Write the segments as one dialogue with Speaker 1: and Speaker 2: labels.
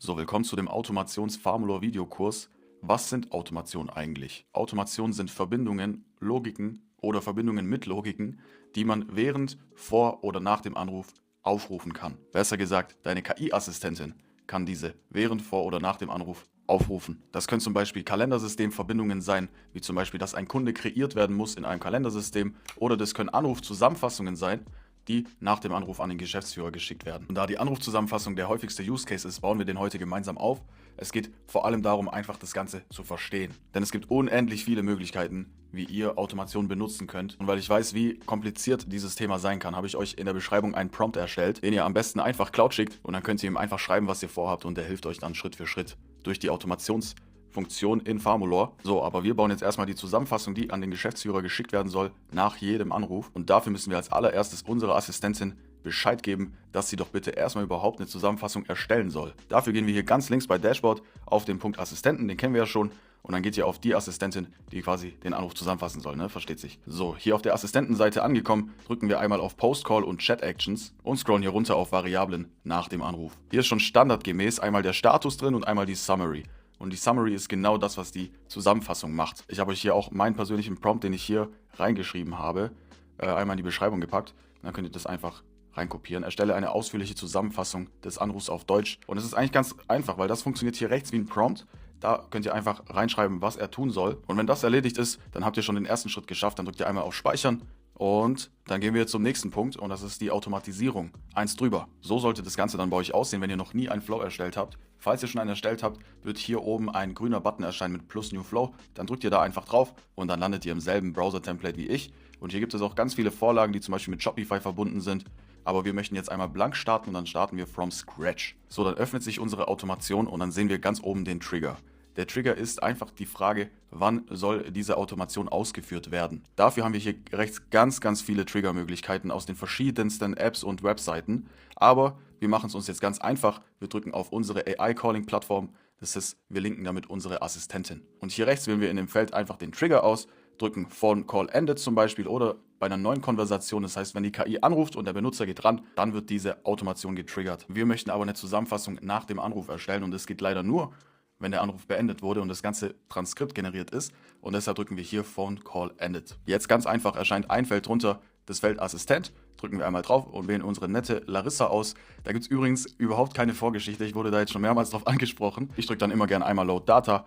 Speaker 1: So, willkommen zu dem Automations-Farmlore-Videokurs. Was sind Automationen eigentlich? Automationen sind Verbindungen, Logiken oder Verbindungen mit Logiken, die man während, vor oder nach dem Anruf aufrufen kann. Besser gesagt, deine KI-Assistentin kann diese während, vor oder nach dem Anruf aufrufen. Das können zum Beispiel Kalendersystemverbindungen sein, wie zum Beispiel, dass ein Kunde kreiert werden muss in einem Kalendersystem, oder das können Anrufzusammenfassungen sein, die nach dem Anruf an den Geschäftsführer geschickt werden. Und da die Anrufzusammenfassung der häufigste Use Case ist, bauen wir den heute gemeinsam auf. Es geht vor allem darum, einfach das Ganze zu verstehen. Denn es gibt unendlich viele Möglichkeiten, wie ihr Automation benutzen könnt. Und weil ich weiß, wie kompliziert dieses Thema sein kann, habe ich euch in der Beschreibung einen Prompt erstellt, den ihr am besten einfach Cloud schickt, und dann könnt ihr ihm einfach schreiben, was ihr vorhabt, und der hilft euch dann Schritt für Schritt durch die Automationsfunktion in Farmlore. So, aber wir bauen jetzt erstmal die Zusammenfassung, die an den Geschäftsführer geschickt werden soll, nach jedem Anruf. Und dafür müssen wir als allererstes unserer Assistentin Bescheid geben, dass sie doch bitte erstmal überhaupt eine Zusammenfassung erstellen soll. Dafür gehen wir hier ganz links bei Dashboard auf den Punkt Assistenten, den kennen wir ja schon. Und dann geht ihr auf die Assistentin, die quasi den Anruf zusammenfassen soll, ne? Versteht sich. So, hier auf der Assistentenseite angekommen, drücken wir einmal auf Post-Call und Chat-Actions und scrollen hier runter auf Variablen nach dem Anruf. Hier ist schon standardgemäß einmal der Status drin und einmal die Summary. Und die Summary ist genau das, was die Zusammenfassung macht. Ich habe euch hier auch meinen persönlichen Prompt, den ich hier reingeschrieben habe, einmal in die Beschreibung gepackt. Dann könnt ihr das einfach reinkopieren. Erstelle eine ausführliche Zusammenfassung des Anrufs auf Deutsch. Und es ist eigentlich ganz einfach, weil das funktioniert hier rechts wie ein Prompt. Da könnt ihr einfach reinschreiben, was er tun soll. Und wenn das erledigt ist, dann habt ihr schon den ersten Schritt geschafft. Dann drückt ihr einmal auf Speichern. Und dann gehen wir zum nächsten Punkt, und das ist die Automatisierung. Eins drüber. So sollte das Ganze dann bei euch aussehen, wenn ihr noch nie einen Flow erstellt habt. Falls ihr schon einen erstellt habt, wird hier oben ein grüner Button erscheinen mit Plus New Flow. Dann drückt ihr da einfach drauf und dann landet ihr im selben Browser-Template wie ich. Und hier gibt es auch ganz viele Vorlagen, die zum Beispiel mit Shopify verbunden sind. Aber wir möchten jetzt einmal blank starten, und dann starten wir from scratch. So, dann öffnet sich unsere Automation und dann sehen wir ganz oben den Trigger. Der Trigger ist einfach die Frage, wann soll diese Automation ausgeführt werden. Dafür haben wir hier rechts ganz viele Triggermöglichkeiten aus den verschiedensten Apps und Webseiten. Aber wir machen es uns jetzt ganz einfach. Wir drücken auf unsere AI-Calling-Plattform. Das heißt, wir linken damit unsere Assistentin. Und hier rechts wählen wir in dem Feld einfach den Trigger aus, drücken Phone Call Ended zum Beispiel, oder bei einer neuen Konversation, das heißt, wenn die KI anruft und der Benutzer geht ran, dann wird diese Automation getriggert. Wir möchten aber eine Zusammenfassung nach dem Anruf erstellen, und das geht leider nur, wenn der Anruf beendet wurde und das ganze Transkript generiert ist, und deshalb drücken wir hier Phone Call Ended. Jetzt ganz einfach erscheint ein Feld drunter, das Feld Assistent, drücken wir einmal drauf und wählen unsere nette Larissa aus. Da gibt es übrigens überhaupt keine Vorgeschichte, ich wurde da jetzt schon mehrmals drauf angesprochen. Ich drücke dann immer gerne einmal Load Data,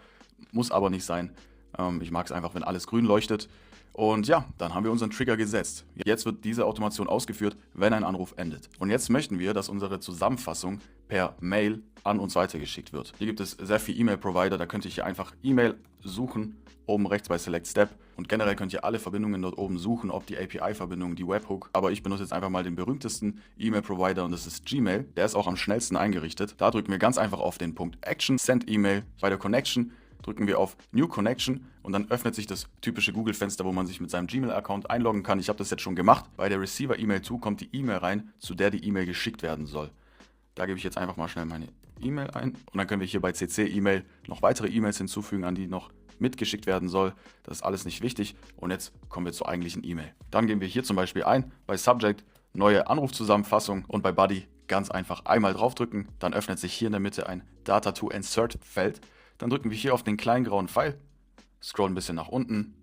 Speaker 1: muss aber nicht sein. Ich mag es einfach, wenn alles grün leuchtet. Und ja, dann haben wir unseren Trigger gesetzt. Jetzt wird diese Automation ausgeführt, wenn ein Anruf endet. Und jetzt möchten wir, dass unsere Zusammenfassung per Mail an uns weitergeschickt wird. Hier gibt es sehr viele E-Mail-Provider, da könnt ihr hier einfach E-Mail suchen, oben rechts bei Select Step. Und generell könnt ihr alle Verbindungen dort oben suchen, ob die API-Verbindung, die Webhook. Aber ich benutze jetzt einfach mal den berühmtesten E-Mail-Provider, und das ist Gmail. Der ist auch am schnellsten eingerichtet. Da drücken wir ganz einfach auf den Punkt Action, Send E-Mail. Bei der Connection drücken wir auf New Connection, und dann öffnet sich das typische Google-Fenster, wo man sich mit seinem Gmail-Account einloggen kann. Ich habe das jetzt schon gemacht. Bei der Receiver-E-Mail kommt die E-Mail rein, zu der die E-Mail geschickt werden soll. Da gebe ich jetzt einfach mal schnell meine E-Mail ein, und dann können wir hier bei CC-E-Mail noch weitere E-Mails hinzufügen, an die noch mitgeschickt werden soll. Das ist alles nicht wichtig, und jetzt kommen wir zur eigentlichen E-Mail. Dann geben wir hier zum Beispiel ein, bei Subject neue Anrufzusammenfassung, und bei Body ganz einfach einmal draufdrücken. Dann öffnet sich hier in der Mitte ein Data to Insert Feld. Dann drücken wir hier auf den kleinen grauen Pfeil, scrollen ein bisschen nach unten.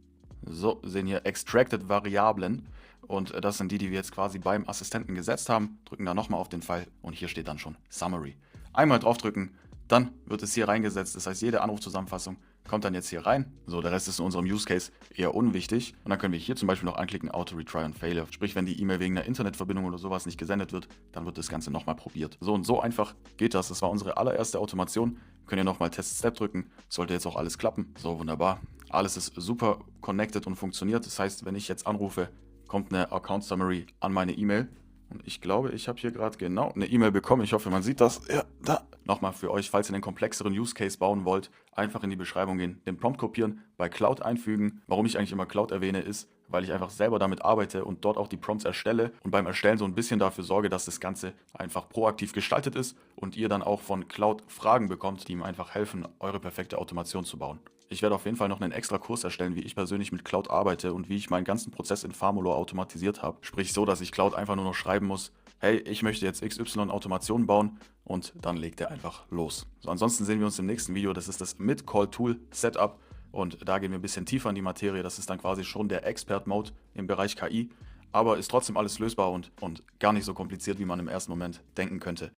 Speaker 1: So, sehen hier Extracted Variablen, und das sind die wir jetzt quasi beim Assistenten gesetzt haben. Drücken da nochmal auf den Pfeil, und hier steht dann schon Summary. Einmal draufdrücken, dann wird es hier reingesetzt. Das heißt, jede Anrufzusammenfassung kommt dann jetzt hier rein. So, der Rest ist in unserem Use Case eher unwichtig. Und dann können wir hier zum Beispiel noch anklicken Auto Retry on Failure. Sprich, wenn die E-Mail wegen einer Internetverbindung oder sowas nicht gesendet wird, dann wird das Ganze nochmal probiert. So und so einfach geht das. Das war unsere allererste Automation. Könnt ihr nochmal Test Step drücken. Sollte jetzt auch alles klappen. So, wunderbar. Alles ist super connected und funktioniert. Das heißt, wenn ich jetzt anrufe, kommt eine Account Summary an meine E-Mail. Und ich glaube, ich habe hier gerade genau eine E-Mail bekommen. Ich hoffe, man sieht das. Ja, da. Nochmal für euch, falls ihr einen komplexeren Use Case bauen wollt, einfach in die Beschreibung gehen, den Prompt kopieren, bei Cloud einfügen. Warum ich eigentlich immer Cloud erwähne, ist, weil ich einfach selber damit arbeite und dort auch die Prompts erstelle und beim Erstellen so ein bisschen dafür sorge, dass das Ganze einfach proaktiv gestaltet ist und ihr dann auch von Cloud Fragen bekommt, die ihm einfach helfen, eure perfekte Automation zu bauen. Ich werde auf jeden Fall noch einen extra Kurs erstellen, wie ich persönlich mit Cloud arbeite und wie ich meinen ganzen Prozess in Farmolo automatisiert habe. Sprich so, dass ich Cloud einfach nur noch schreiben muss, hey, ich möchte jetzt XY Automation bauen und dann legt er einfach los. So, ansonsten sehen wir uns im nächsten Video. Das ist das Mit-Call-Tool-Setup und da gehen wir ein bisschen tiefer in die Materie. Das ist dann quasi schon der Expert-Mode im Bereich KI, aber ist trotzdem alles lösbar und gar nicht so kompliziert, wie man im ersten Moment denken könnte.